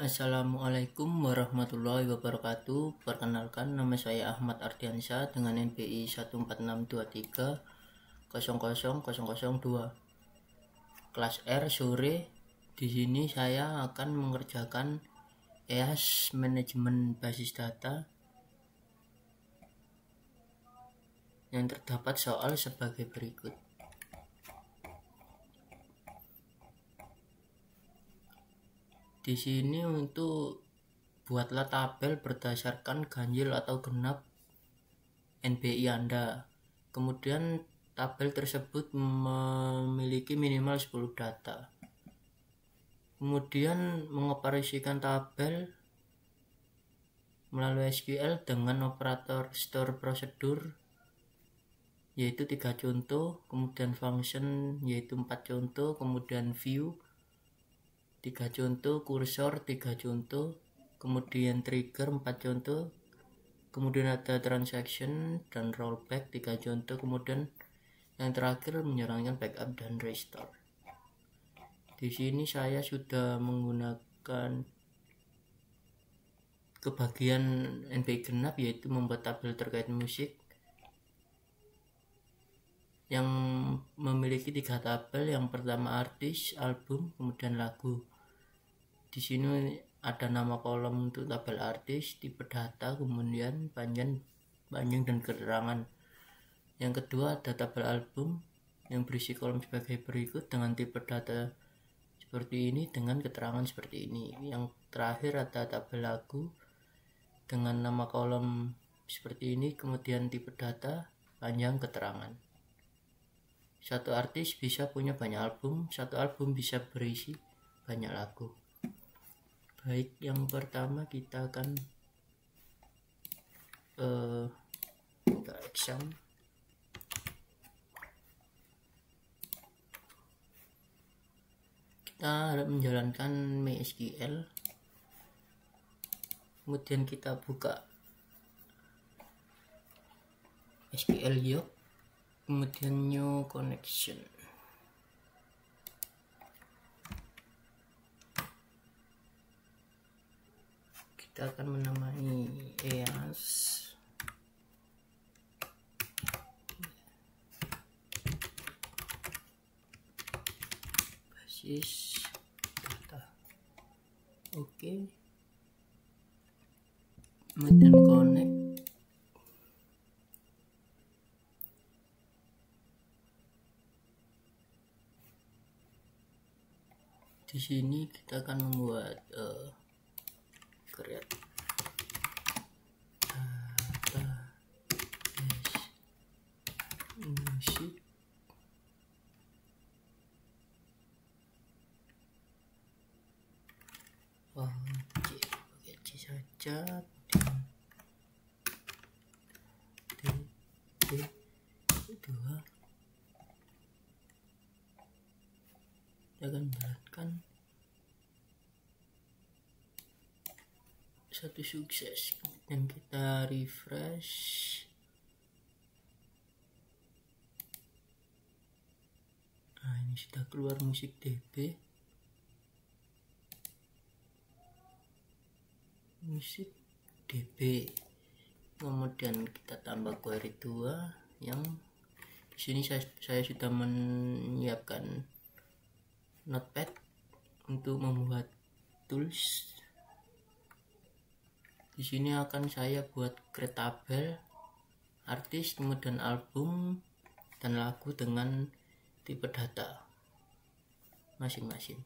Assalamualaikum warahmatullahi wabarakatuh. Perkenalkan, nama saya Ahmad Ardiansyah dengan NPI 14623000002. Kelas R sore. Di sini saya akan mengerjakan EAS manajemen basis data yang terdapat soal sebagai berikut. Di sini untuk buatlah tabel berdasarkan ganjil atau genap NBI Anda. Kemudian tabel tersebut memiliki minimal 10 data. Kemudian mengoperasikan tabel melalui SQL dengan operator store prosedur yaitu 3 contoh, kemudian function yaitu 4 contoh, kemudian view 3 contoh, kursor 3 contoh, kemudian trigger 4 contoh, kemudian ada transaction dan rollback 3 contoh, kemudian yang terakhir menjalankan backup dan restore. Di sini saya sudah menggunakan kebagian NBI genap yaitu membuat tabel terkait musik yang memiliki 3 tabel. Yang pertama artis, album, kemudian lagu. Di sini ada nama kolom untuk tabel artis, tipe data, kemudian panjang dan keterangan. Yang kedua ada tabel album yang berisi kolom sebagai berikut dengan tipe data seperti ini dengan keterangan seperti ini. Yang terakhir ada tabel lagu dengan nama kolom seperti ini, kemudian tipe data, panjang, keterangan. Satu artis bisa punya banyak album, satu album bisa berisi banyak lagu. Baik, yang pertama kita akan ke exam. Kita harus menjalankan MySQL. Kemudian kita buka SQL Yoke, kemudian new connection. Kita akan menamai EAS basis data. Oke. Kemudian connect. Di sini kita akan membuat create data musik. Oke, pakai C saja. Kedua kita akan menjalankan satu sukses, kemudian kita refresh. Nah, ini sudah keluar musik DB, musik DB. Kemudian kita tambah query 2 yang di sini saya sudah menyiapkan notepad untuk membuat tools. Di sini akan saya buat create tabel artis, kemudian album dan lagu dengan tipe data masing-masing.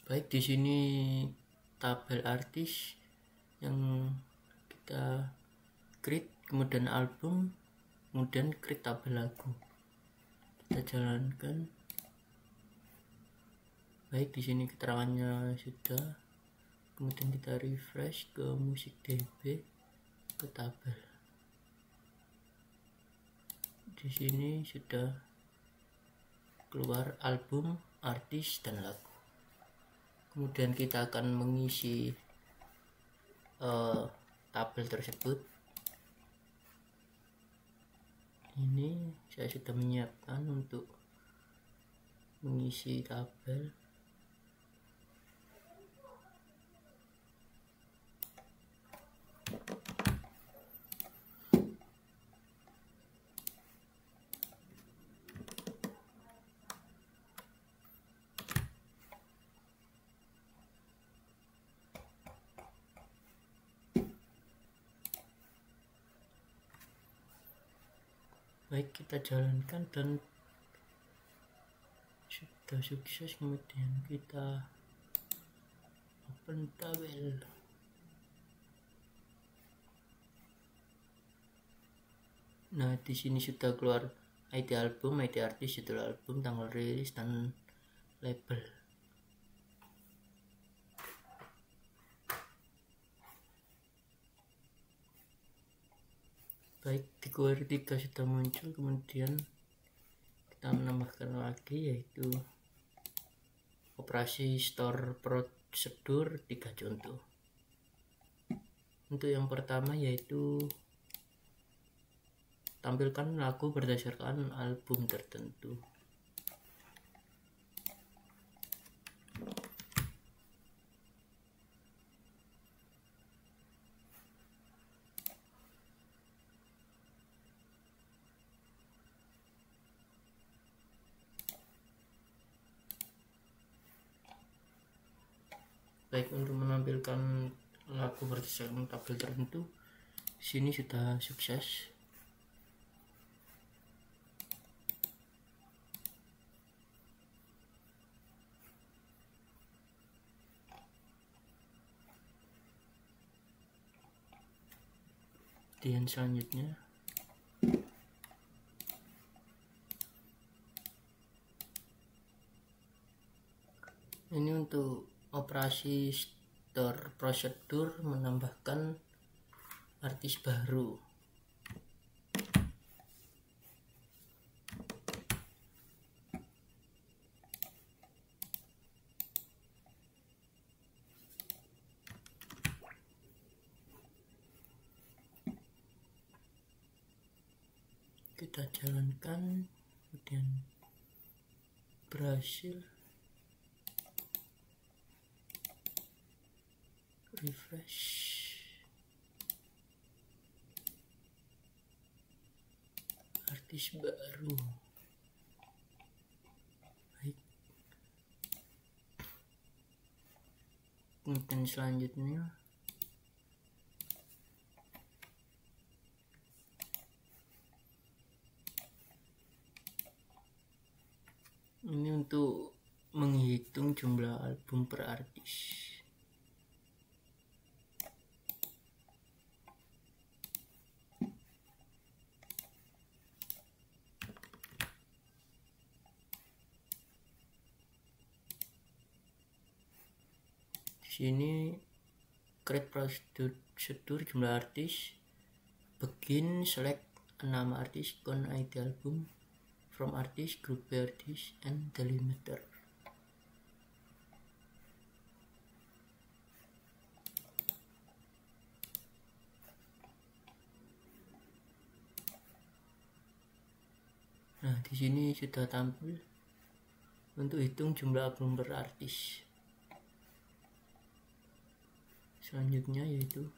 Baik, di sini tabel artis yang kita create, kemudian album, kemudian create tabel lagu. Kita jalankan. Baik, di sini keterangannya sudah. Kemudian kita refresh ke musik DB, ke tabel. Di sini sudah keluar album, artis dan lagu. Kemudian kita akan mengisi tabel tersebut. Ini saya sudah menyiapkan untuk mengisi tabel. Baik, kita jalankan dan sudah sukses. Kemudian kita open tabel. Nah, di sini sudah keluar ID album, ID artis, judul album, tanggal rilis, dan label. Baik, di query 3 sudah muncul. Kemudian kita menambahkan lagi, yaitu operasi store prosedur 3 contoh. Untuk yang pertama yaitu tampilkan lagu berdasarkan album tertentu. Baik, untuk menampilkan lagu berdasarkan tabel tertentu, sini sudah sukses. Kemudian selanjutnya ini untuk operasi store prosedur menambahkan artis baru. Kita jalankan, kemudian berhasil. Refresh. Artis baru. Baik. Kemudian selanjutnya ini untuk menghitung jumlah album per artis. Sini create prosedur jumlah artis, begin select nama artis, count ID album, from artist, group by artist, and delimiter. Nah, di sini sudah tampil untuk hitung jumlah album per artis. Selanjutnya yaitu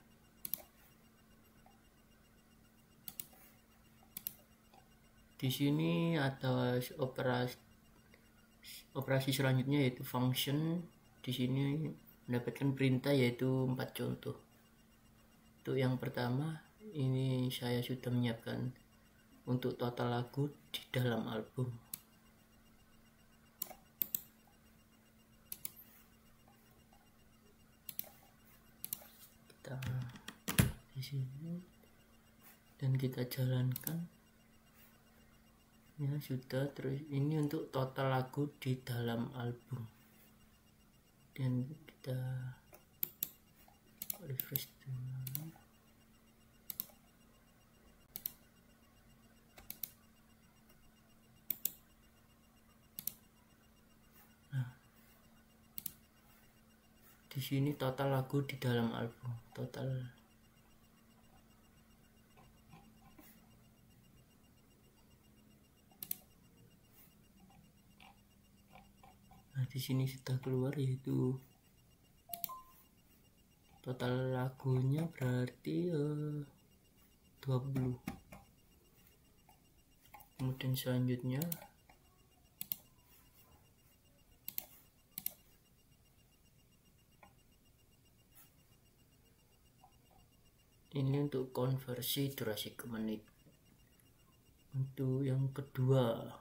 di sini ada operasi selanjutnya yaitu function. Di sini mendapatkan perintah yaitu 4 contoh. Untuk yang pertama, ini saya sudah menyiapkan untuk total lagu di dalam album. Kita di sini dan kita jalankan. Ya sudah, terus ini untuk total lagu di dalam album. Dan kita refresh dulu. Di sini total lagu di dalam album, total. Nah, di sini sudah keluar, yaitu total lagunya berarti 20. Kemudian selanjutnya ini untuk konversi durasi ke menit. Untuk yang kedua,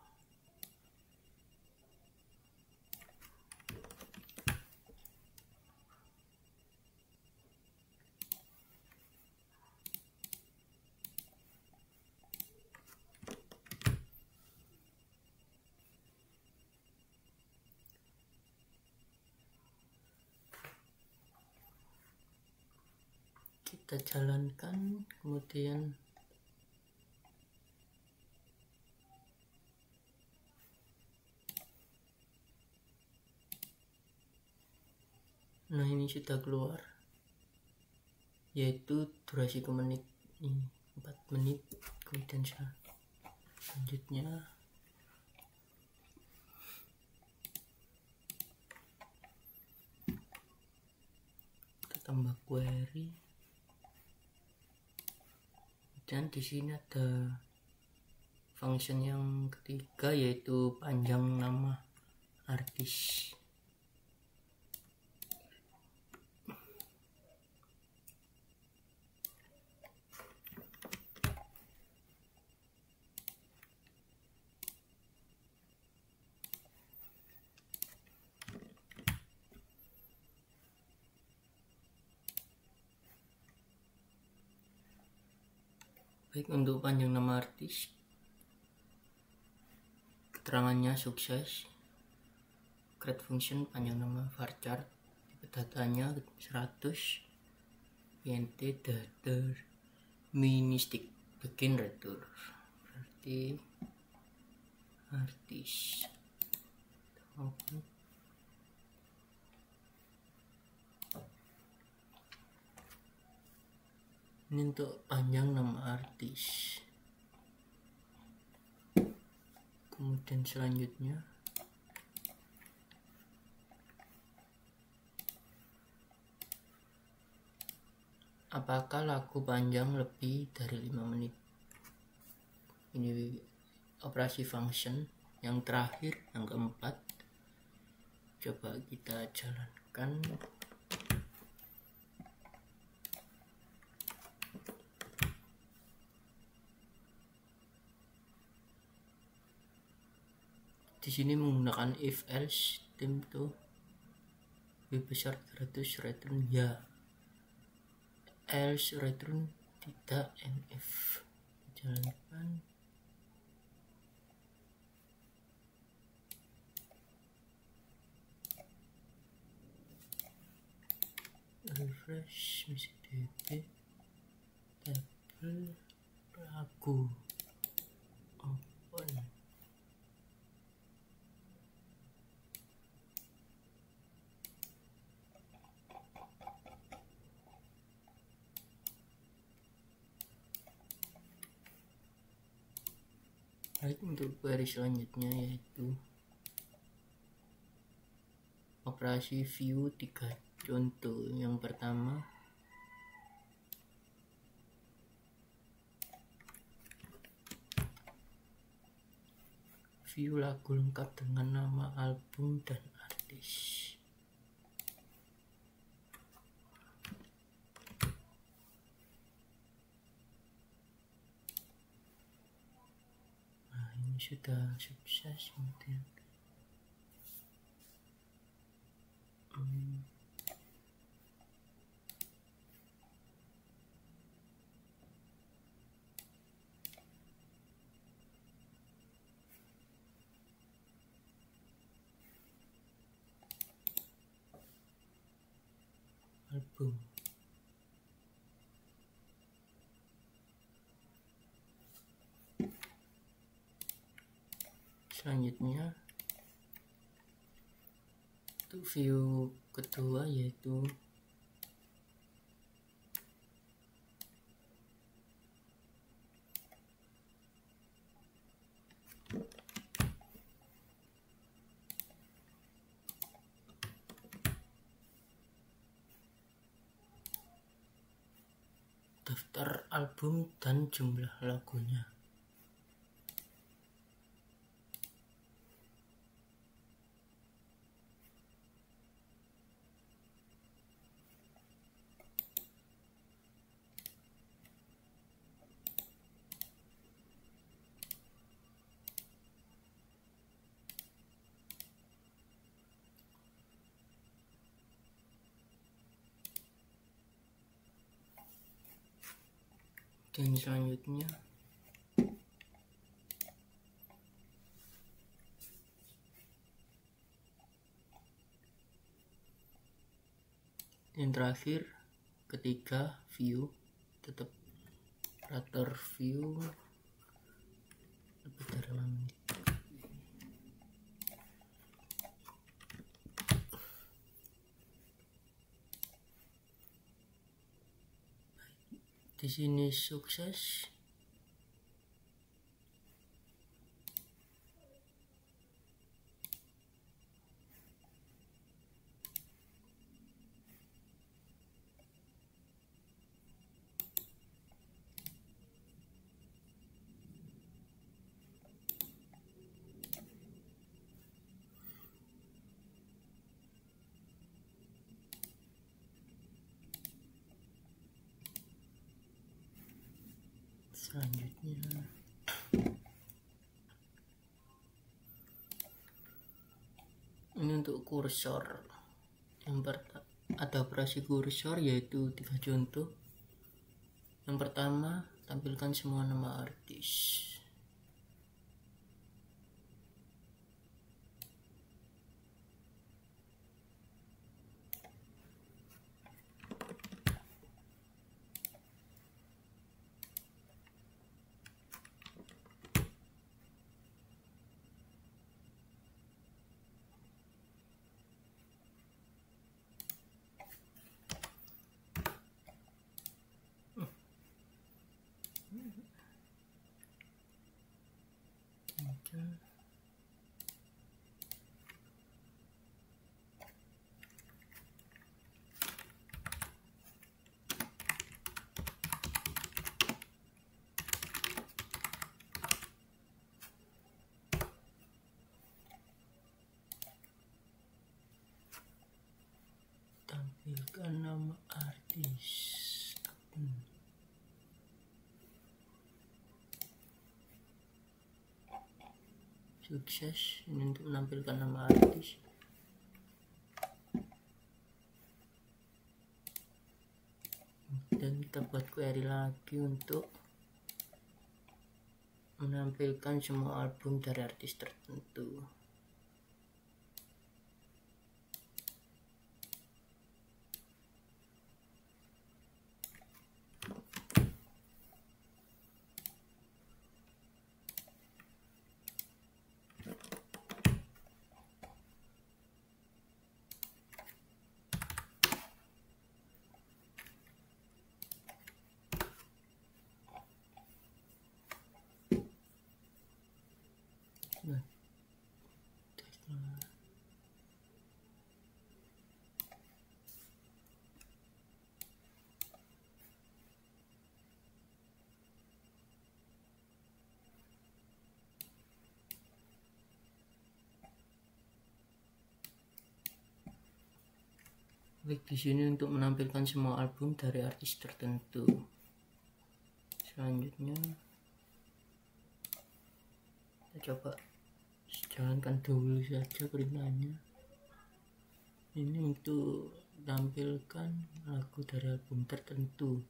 kita jalankan, kemudian nah ini sudah keluar, yaitu durasi ke menit ini 4 menit. Kemudian selanjutnya kita tambah query. Dan di sini ada function yang ketiga, yaitu panjang nama artis. Baik, untuk panjang nama artis, keterangannya sukses, create function panjang nama varchar, tipe datanya 100, int data ministik begin return, berarti artis. Ini untuk panjang nama artis. Kemudian selanjutnya apakah lagu panjang lebih dari 5 menit. Ini operasi function yang terakhir, yang keempat. Coba kita jalankan. Di sini menggunakan if else itu lebih besar 300 return ya, else return tidak, nf. Jalankan. Refresh misi db tabel lagu open. Baik, untuk query selanjutnya yaitu operasi view 3 contoh. Yang pertama, view lagu lengkap dengan nama album dan artis. Nah, ini sudah sukses. Kemudian album. Selanjutnya Untuk view kedua yaitu daftar album dan jumlah lagunya. Dan selanjutnya yang terakhir ketiga view, tetap rater view lebih dari 5 menit. Di sini sukses. Selanjutnya ini untuk kursor. Ada operasi kursor yaitu 3 contoh. Yang pertama, tampilkan semua nama artis. Tampilkan nama artis. Sukses. Ini untuk menampilkan nama artis. Dan kita buat query lagi untuk menampilkan semua album dari artis tertentu. Nah, klik di sini untuk menampilkan semua album dari artis tertentu. Selanjutnya kita coba jalankan dulu saja perintahnya. Ini untuk tampilkan lagu dari album tertentu.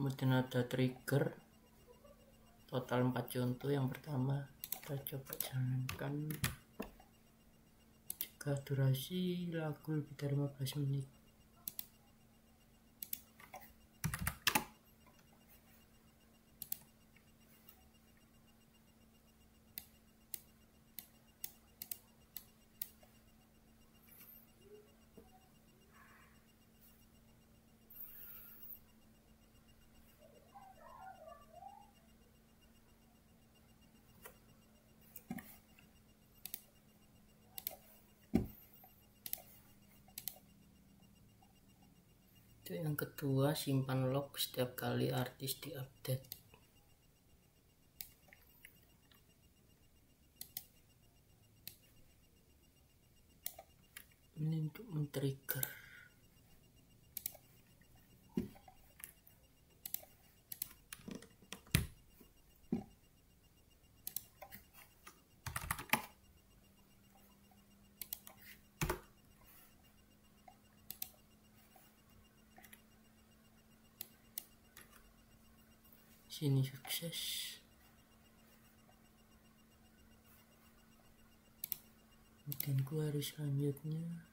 kemudian ada trigger total 4 contoh. Yang pertama kita coba jalankan, jika durasi lagu lebih dari 15 menit. Yang kedua, simpan log setiap kali artis diupdate. Ini untuk men-trigger. Sini sukses. Kemudian query selanjutnya.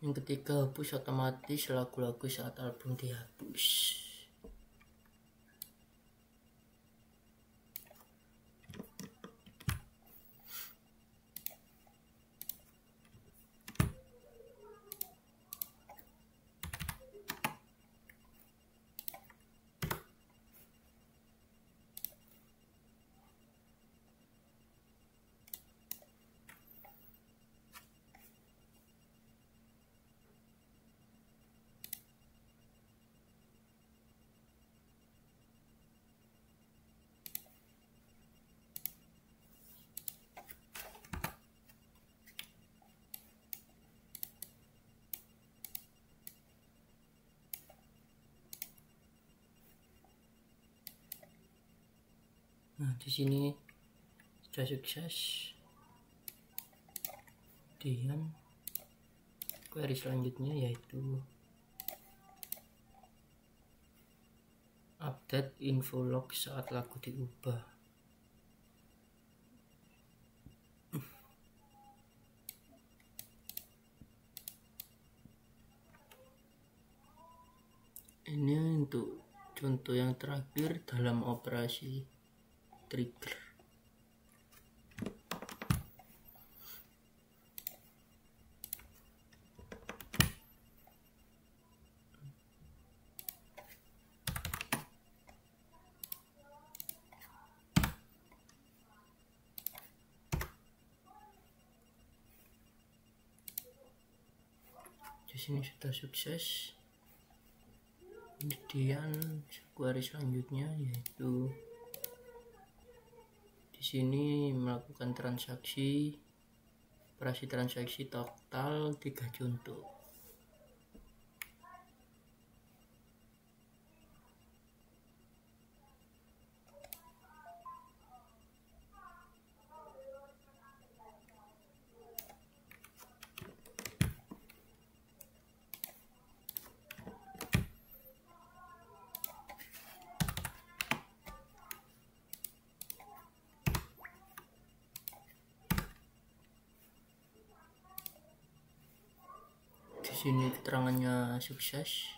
Yang ketiga, hapus otomatis lagu-lagu saat album dihapus. Nah, di sini sudah sukses. Kemudian query selanjutnya yaitu update info log saat lagu diubah. Ini untuk contoh yang terakhir dalam operasi trigger. Di sini sudah sukses. Kemudian query selanjutnya yaitu di sini melakukan transaksi, operasi transaksi total 3 contoh. Di sini keterangannya sukses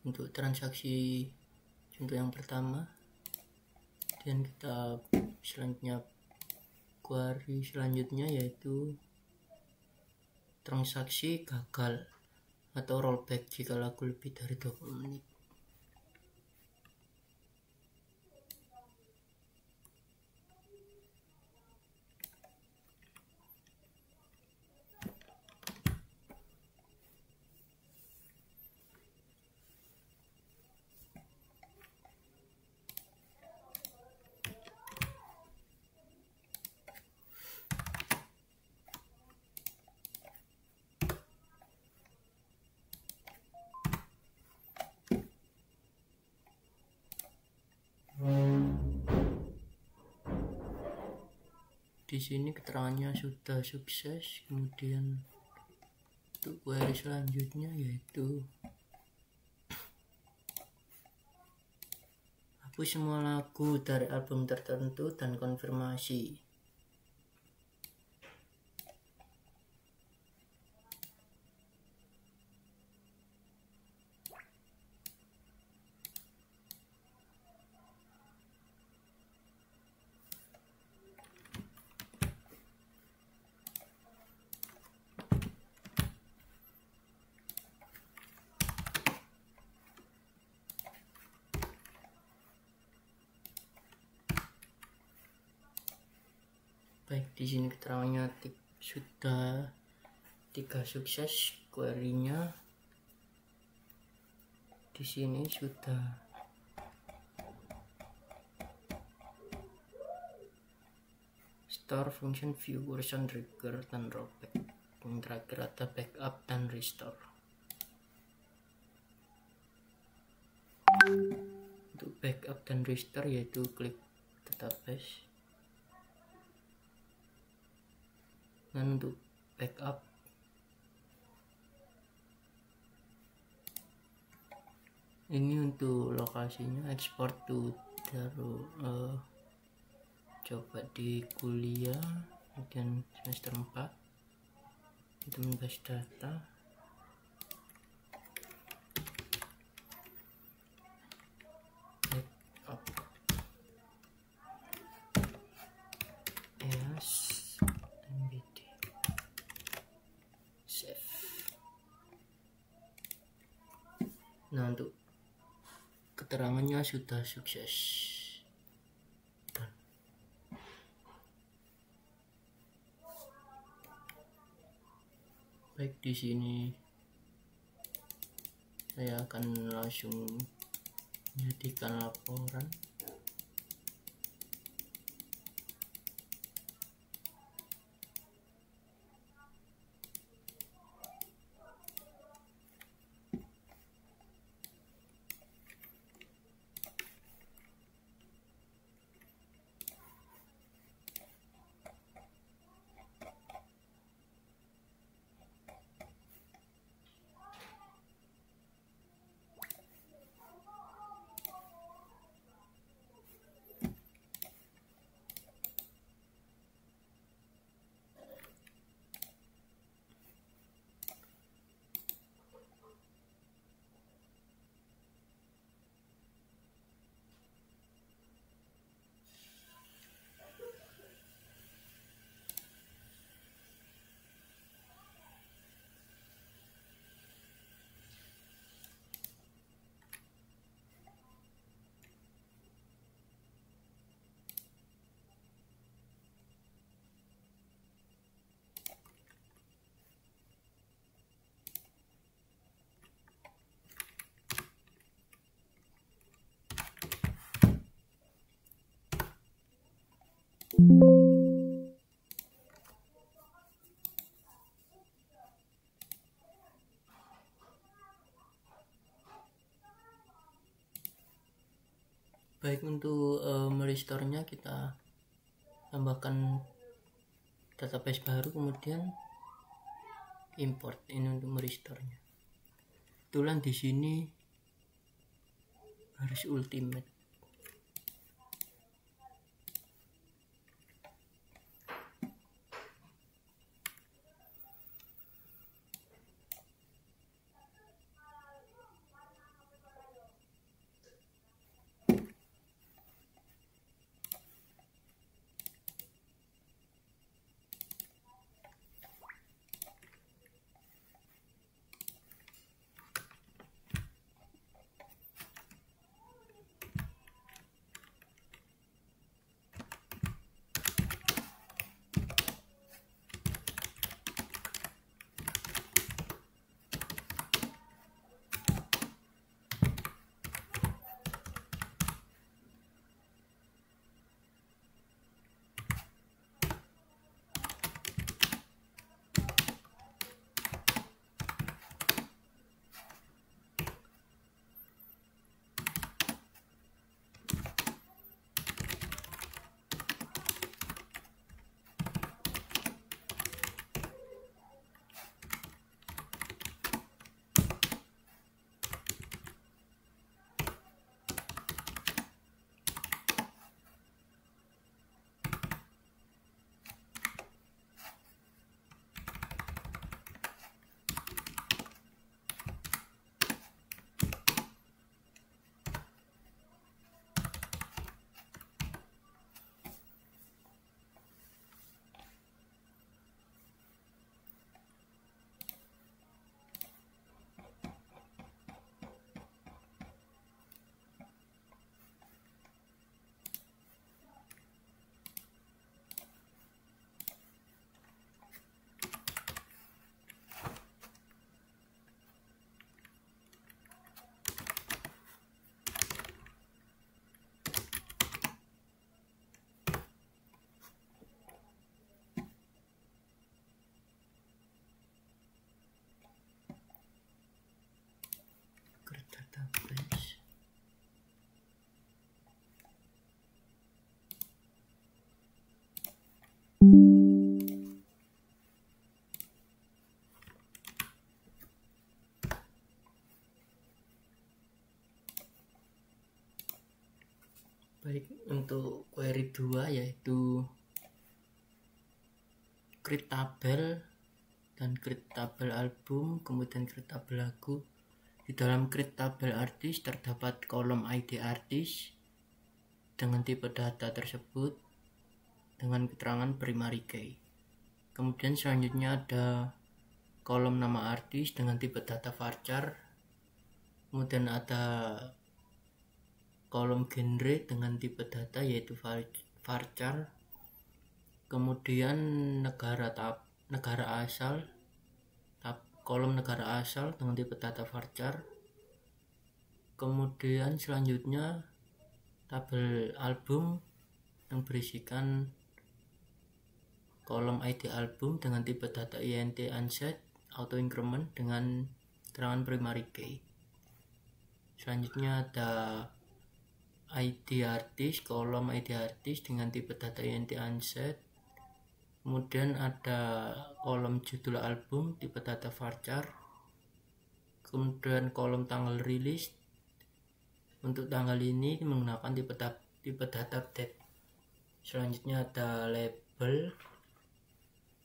untuk transaksi contoh yang pertama. Dan kita selanjutnya query selanjutnya yaitu transaksi gagal atau rollback jika lagu lebih dari 20 menit. Di sini keterangannya sudah sukses. Kemudian Untuk query selanjutnya yaitu hapus semua lagu dari album tertentu dan konfirmasi. Baik, di sini keterangannya sudah 3 sukses query-nya. Di sini sudah store function view version trigger dan rollback. Yang terakhir ada backup dan restore. Untuk backup dan restore yaitu klik database. Dan untuk backup ini untuk lokasinya export to coba di kuliah kemudian semester 4 itu membahas data backup as mbd save. Nah, untuk keterangannya sudah sukses. Baik, di sini saya akan langsung menjadikan laporan. Baik, untuk merestore-nya kita tambahkan database baru kemudian import. Ini untuk merestore-nya. Kebetulan di sini harus ultimate. Baik, untuk query 2 yaitu create tabel dan create tabel album, kemudian create tabel lagu. Di dalam create tabel artis terdapat kolom ID artis dengan tipe data tersebut dengan keterangan primary key. Kemudian selanjutnya ada kolom nama artis dengan tipe data varchar. Kemudian ada kolom genre dengan tipe data yaitu varchar. Kemudian negara asal, kolom negara asal dengan tipe data varchar. Kemudian selanjutnya tabel album yang berisikan kolom ID album dengan tipe data int unset auto increment dengan keterangan primary key. Selanjutnya ada ID artis, kolom ID artis dengan tipe data int unset. Kemudian ada kolom judul album tipe data varchar. Kemudian kolom tanggal rilis. Untuk tanggal ini menggunakan tipe data date. Selanjutnya ada label,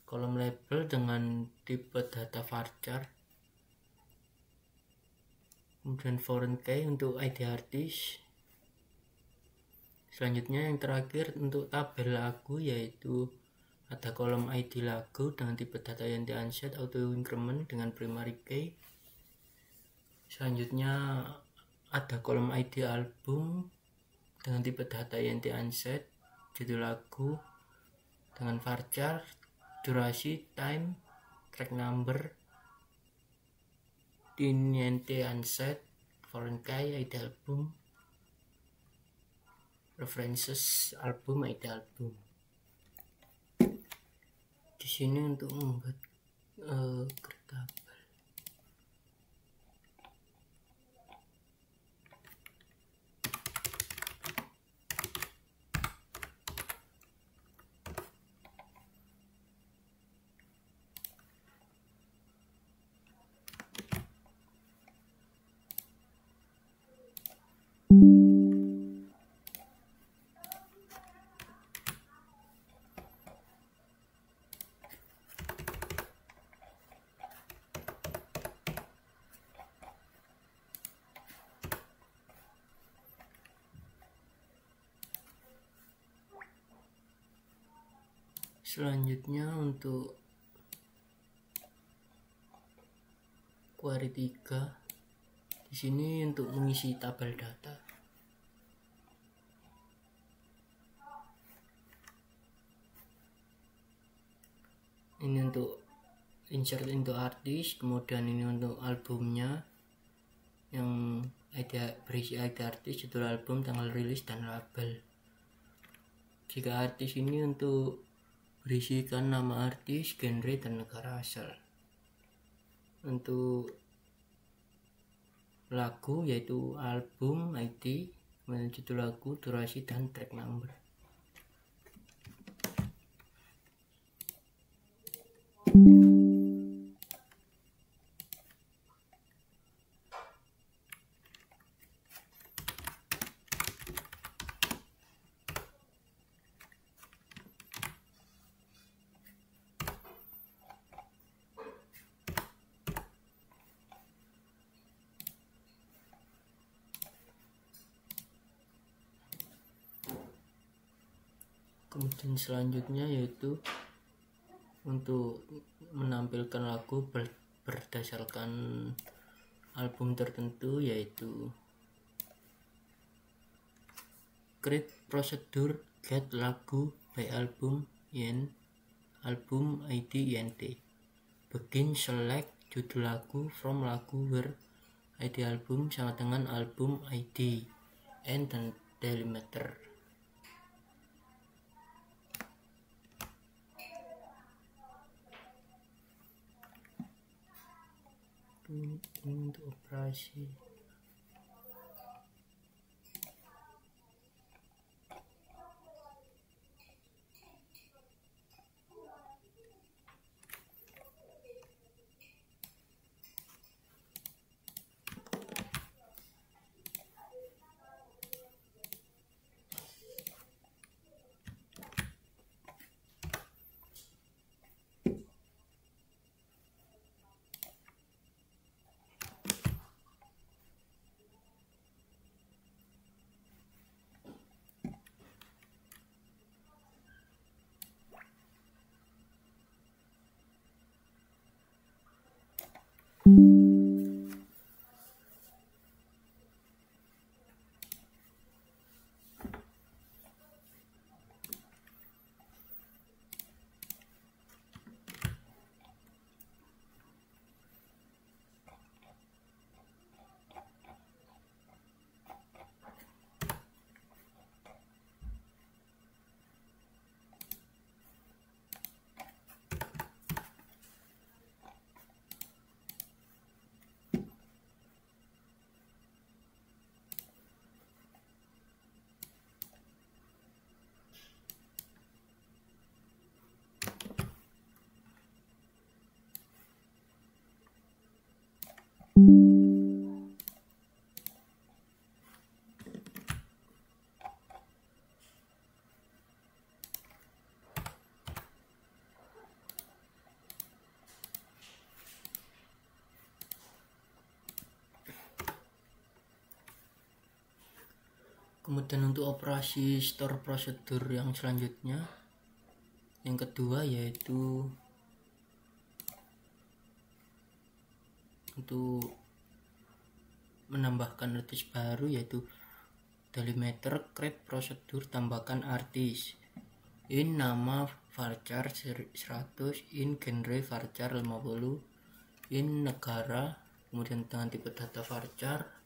kolom label dengan tipe data varchar. Kemudian foreign key untuk ID artis. Selanjutnya yang terakhir untuk tabel lagu yaitu ada kolom ID lagu dengan tipe data int unset auto increment dengan primary key. Selanjutnya ada kolom ID album dengan tipe data int unset, judul lagu dengan varchar, durasi, time, track number, int unset, foreign key, ID album, references album, ID album. Di sini untuk membuat tabel. Selanjutnya untuk query 3, di sini untuk mengisi tabel data. Ini untuk insert into artis, kemudian ini untuk albumnya yang berisi ID artis, judul album, tanggal rilis, dan label. Jika artis ini untuk berisikan nama artis, genre, dan negara asal. Untuk lagu yaitu album, ID, kemudian judul lagu, durasi, dan track number. Kemudian selanjutnya yaitu untuk menampilkan lagu berdasarkan album tertentu, yaitu create procedure get lagu by album in album ID int. Begin select judul lagu from lagu where ID album sama dengan album ID and dan delimiter. Untuk operasi Kemudian untuk operasi store prosedur yang selanjutnya, yang kedua yaitu untuk menambahkan artis baru, yaitu delimiter create prosedur tambahkan artis in nama varchar 100, in genre varchar 50, in negara, kemudian dengan tipe data varchar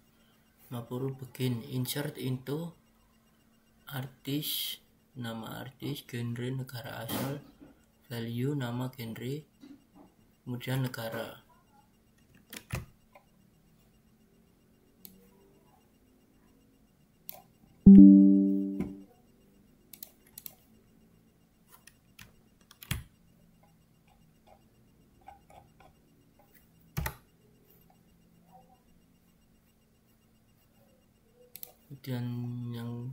50, begin insert into artis, nama artis, genre negara asal, value nama genre, kemudian negara. Kemudian yang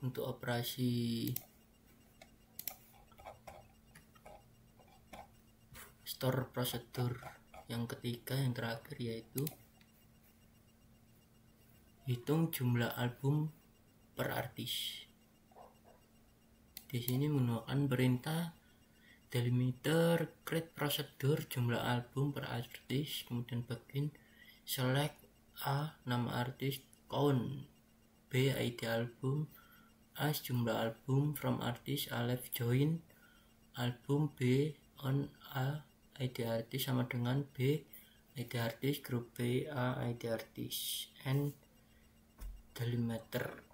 untuk operasi store prosedur yang ketiga, yang terakhir, yaitu hitung jumlah album per artis. Di sini menggunakan perintah delimiter create prosedur jumlah album per artis, kemudian begin select A nama artis, count B ID album, A jumlah album from artis, A left join album, B on A ID artis sama dengan B ID artis, grup B A ID artis, and delimiter.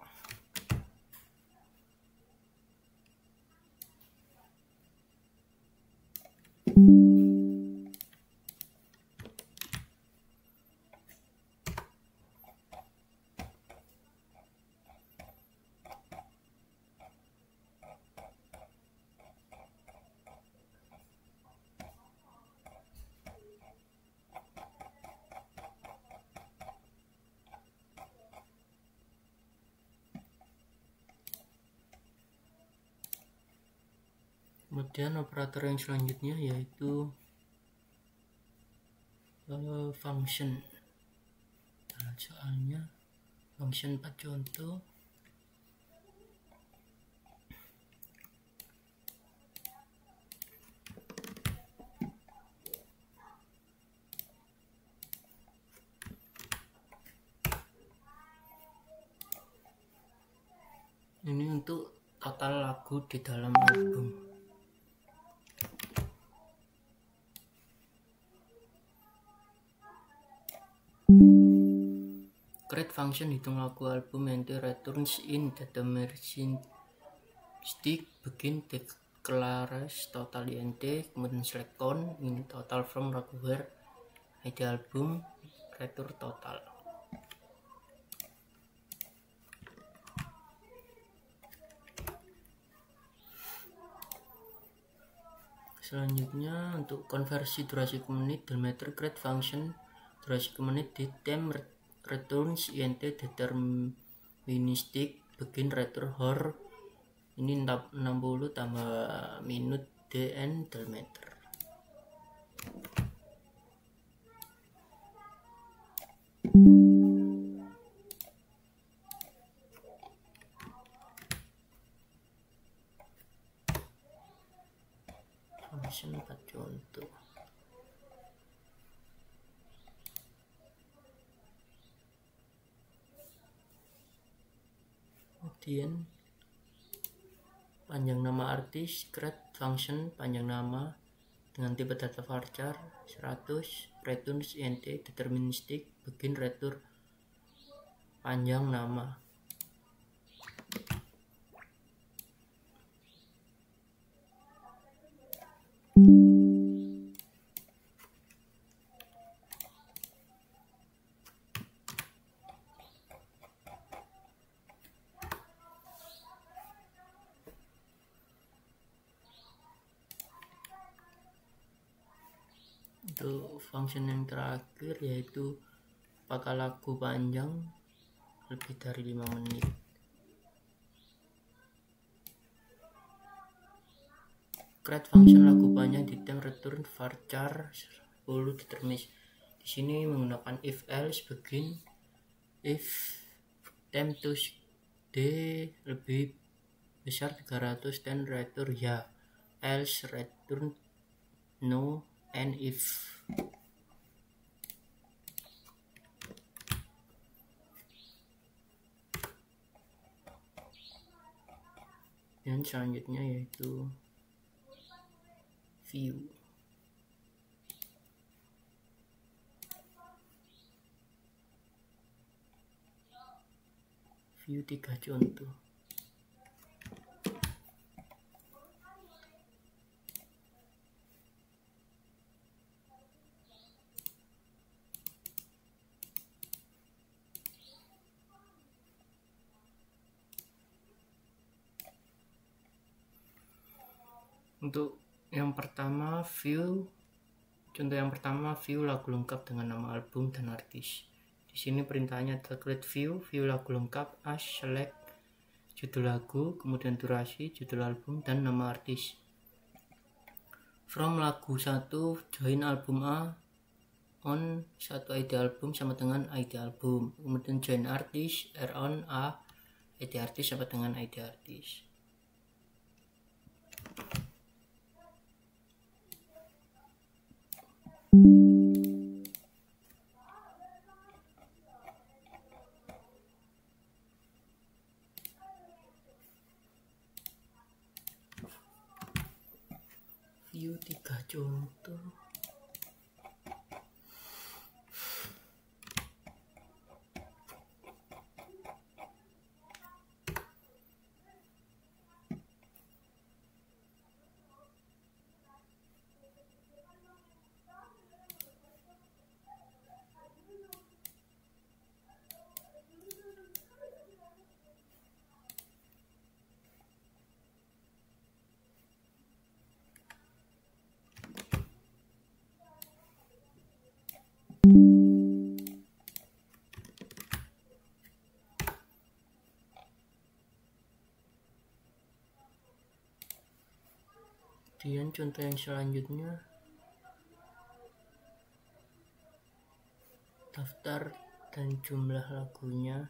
Kemudian operator yang selanjutnya yaitu function. Nah, soalnya function 4 contoh. Ini untuk total lagu di dalam album. Create function hitung lagu album and returns in deterministic begin declares total int, kemudian select count in total from lagu where ID album, return total. Selanjutnya untuk konversi durasi ke menit, delimiter create function durasi ke menit di time returns int deterministic begin return hour, ini 60 tambah minute dn delimiter. Function 4 contoh. kemudian panjang nama artis, create function panjang nama dengan tipe data varchar 100, returns int deterministic, begin return panjang nama. Untuk function yang terakhir yaitu apakah lagu panjang lebih dari 5 menit. Create function lagu panjang di time return varchar 10 determinis. Di sini menggunakan if else begin if time to d lebih besar 300 dan return ya, else return no, and if. Dan selanjutnya yaitu view. View 3 contoh. Untuk yang pertama view, contoh yang pertama view lagu lengkap dengan nama album dan artis. Di sini perintahnya adalah create view lagu lengkap as select judul lagu, kemudian durasi, judul album, dan nama artis. From lagu 1 join album A on 1 ID album sama dengan ID album, kemudian join artis R on A ID artis sama dengan ID artis. View 3 contoh. Kemudian contoh yang selanjutnya daftar dan jumlah lagunya.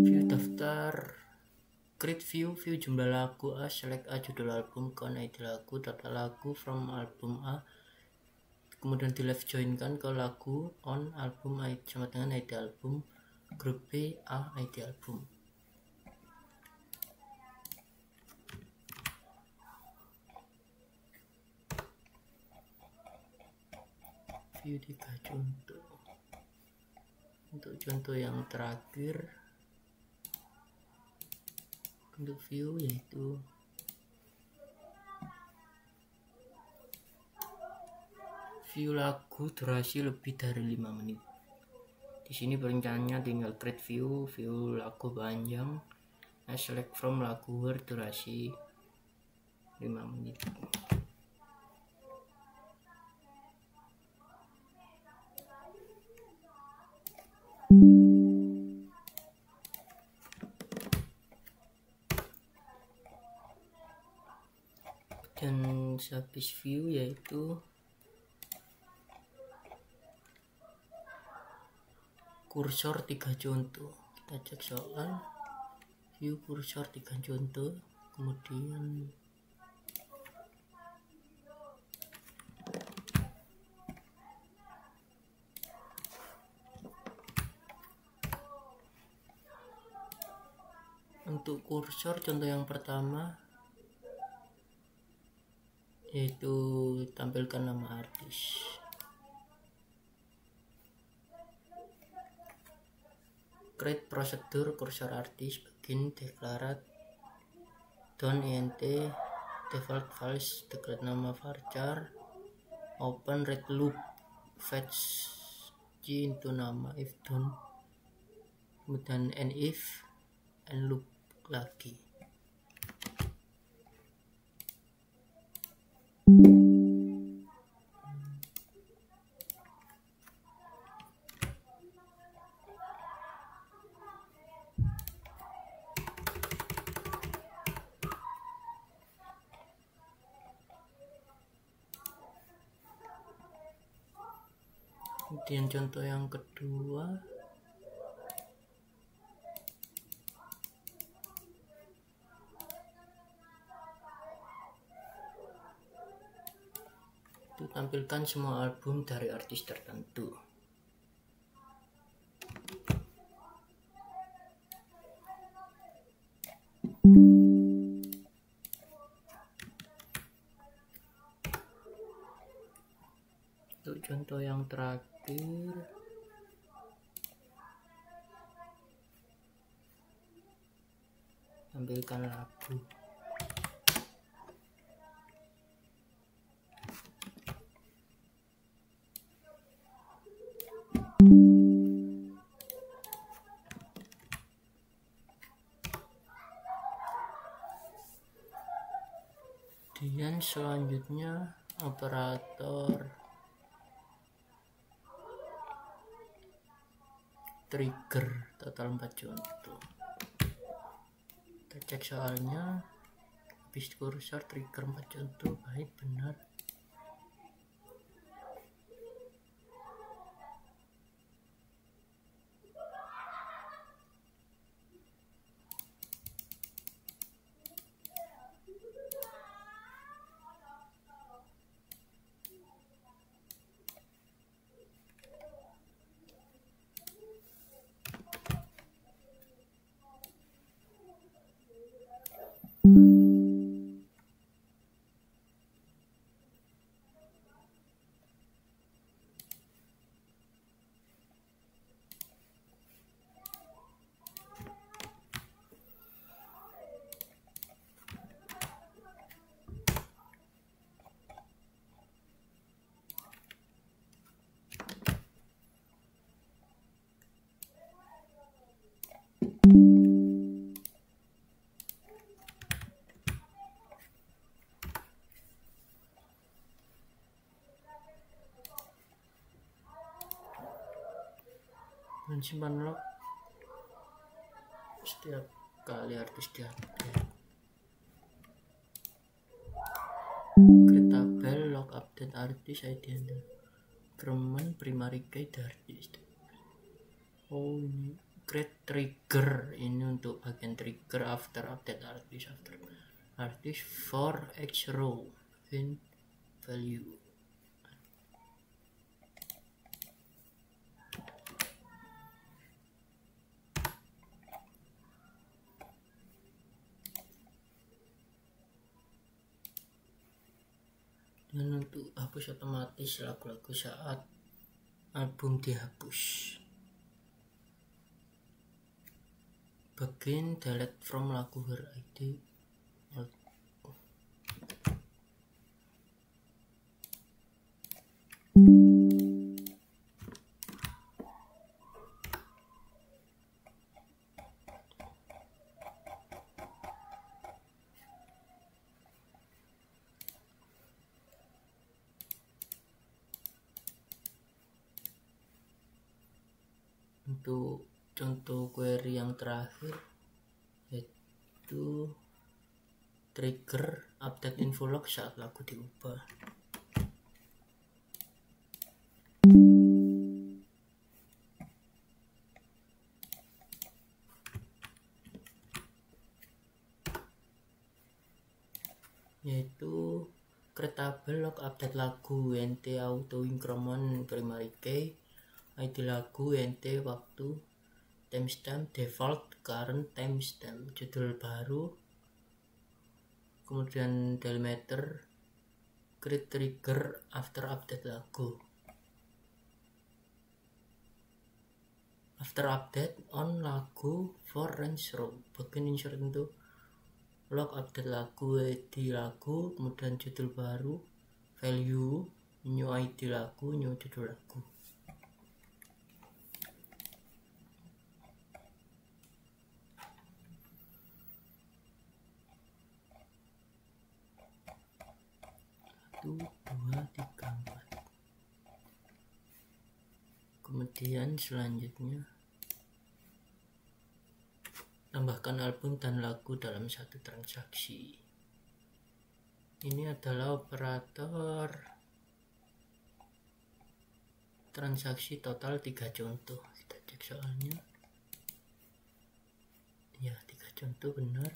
View daftar, create view jumlah lagu A, select A judul album, count ID lagu, data lagu from album A, kemudian di left joinkan ke lagu on album A sama dengan ID album, grup B A ID album. View 3 contoh. Untuk contoh yang terakhir untuk view yaitu view lagu durasi lebih dari 5 menit. Di sini perencananya tinggal create view lagu panjang, select from lagu berdurasi 5 menit. Dan sehabis view yaitu kursor 3 contoh. Kita cek soal view kursor 3 contoh, kemudian Untuk kursor, contoh yang pertama yaitu tampilkan nama artis. Create prosedur kursor artis, begin declared don ent default files, declared nama varchar, open read loop, fetch g into nama if don, kemudian and if and loop lagi. Kemudian contoh yang kedua, itu tampilkan semua album dari artis tertentu. Untuk contoh yang terakhir, tampilkan lagu. Kemudian selanjutnya operator trigger, total 4 contoh. Kita cek soalnya, habis kursor trigger 4 contoh, baik benar. Dan simpan log setiap kali artis diupdate. Create tabel log update artis ID and increment primary key artis. Oh, ini create trigger, ini untuk bagian trigger after update artis for each row in value. Dan untuk hapus otomatis lagu-lagu saat album dihapus. Begin delete from lagu her ID. Untuk contoh query yang terakhir yaitu trigger update info log saat lagu diubah. Yaitu create tabel log update lagu ent auto increment primary key, ID lagu ent waktu timestamp default current timestamp, judul baru, kemudian delimiter, create trigger after update lagu. After update on lagu for range row, bagian insert untuk log update lagu, ID lagu, kemudian judul baru, value, new ID lagu, new judul lagu. Satu, dua, tiga, empat. Kemudian selanjutnya tambahkan album dan lagu dalam satu transaksi. Ini adalah operator transaksi total 3 contoh. Kita cek soalnya. Ya, 3 contoh benar.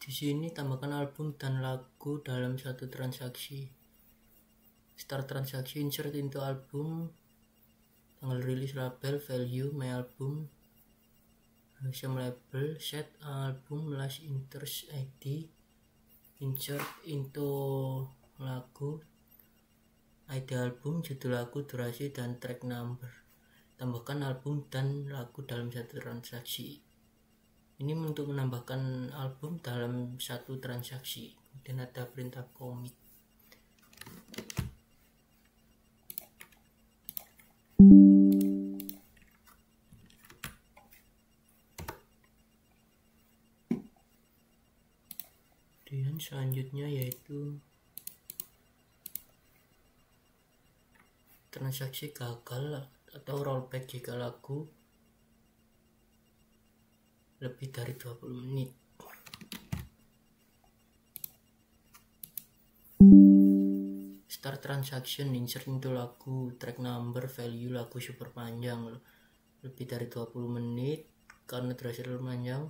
Di sini tambahkan album dan lagu dalam satu transaksi. Start transaksi, insert into album, tanggal rilis, label, value, my album, same label, set album, last interest ID, insert into lagu, ID album, judul lagu, durasi, dan track number. Tambahkan album dan lagu dalam satu transaksi. Ini untuk menambahkan album dalam satu transaksi. Kemudian ada perintah commit. Kemudian selanjutnya yaitu transaksi gagal atau rollback jika lagu lebih dari 20 menit. Start transaction, insert into lagu, track number, value lagu super panjang lebih dari 20 menit karena durasi terlalu panjang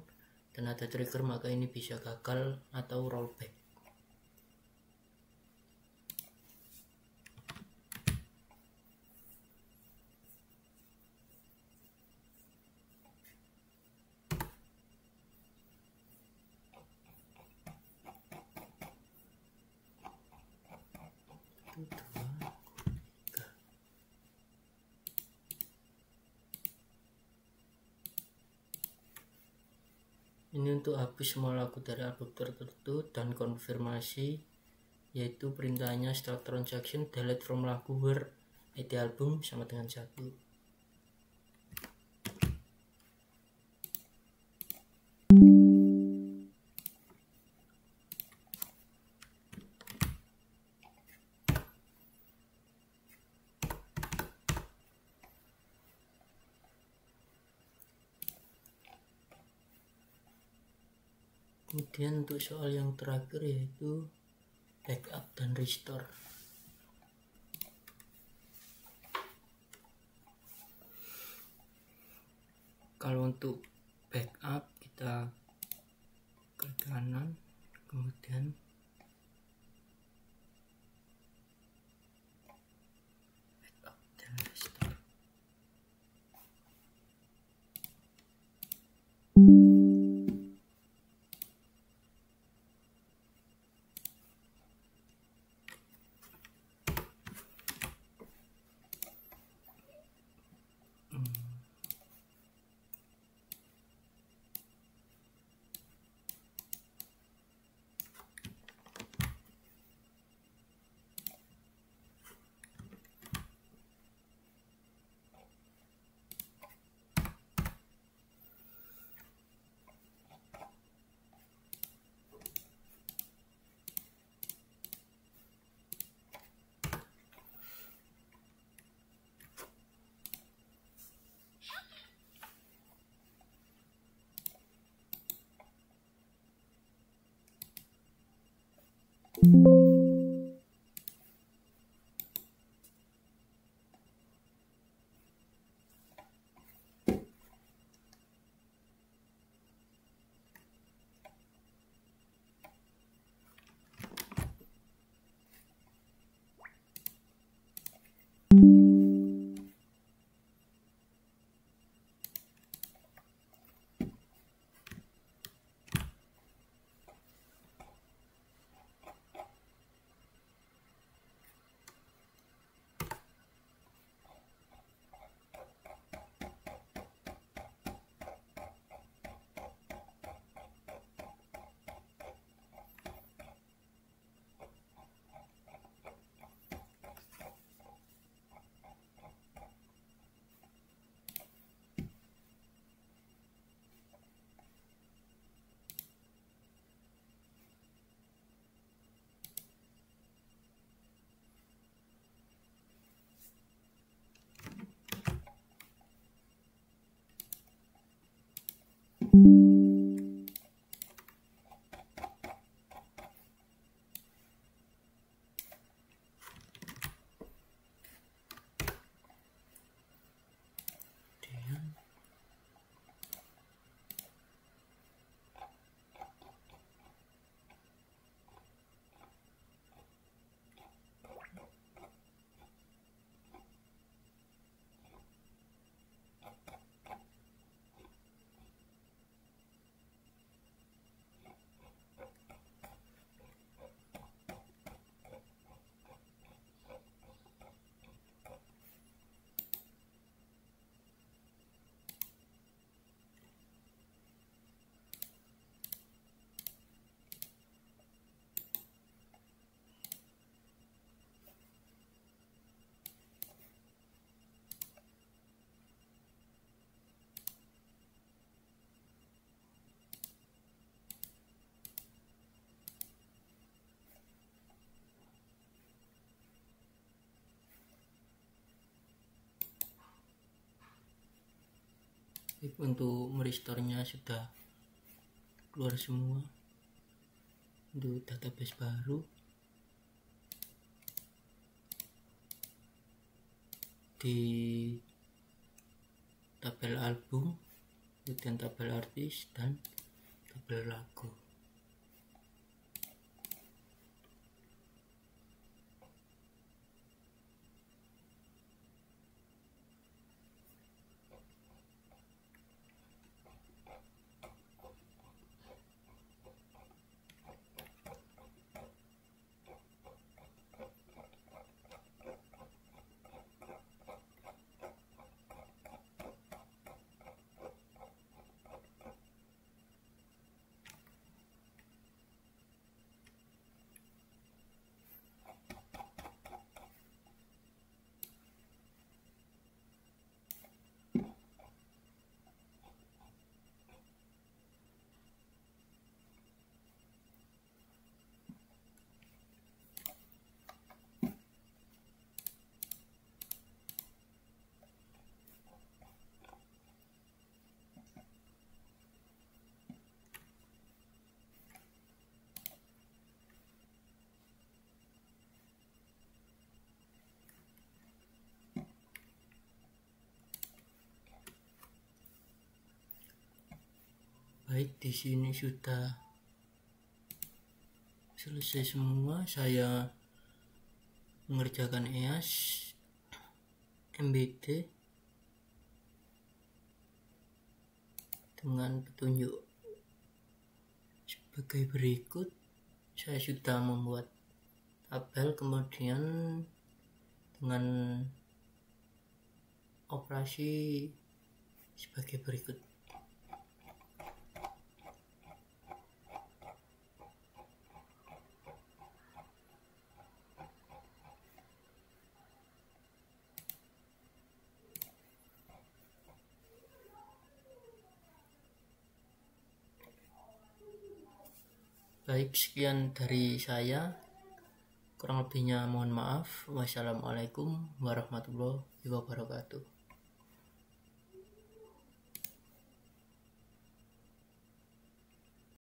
dan ada trigger, maka ini bisa gagal atau rollback. Ini untuk hapus semua lagu dari album tertentu dan konfirmasi, yaitu perintahnya start transaction delete from lagu where ID album sama dengan 1. Kemudian untuk soal yang terakhir yaitu backup dan restore. Kalau untuk backup kita ke kanan, kemudian backup dan restore. Untuk merestorenya sudah keluar semua. Untuk database baru di tabel album, kemudian tabel artis dan tabel lagu. Baik, di sini sudah selesai semua. Saya mengerjakan EAS MBD dengan petunjuk sebagai berikut. Saya sudah membuat tabel, kemudian dengan operasi sebagai berikut. Baik, sekian dari saya. Kurang lebihnya mohon maaf. Wassalamualaikum warahmatullahi wabarakatuh.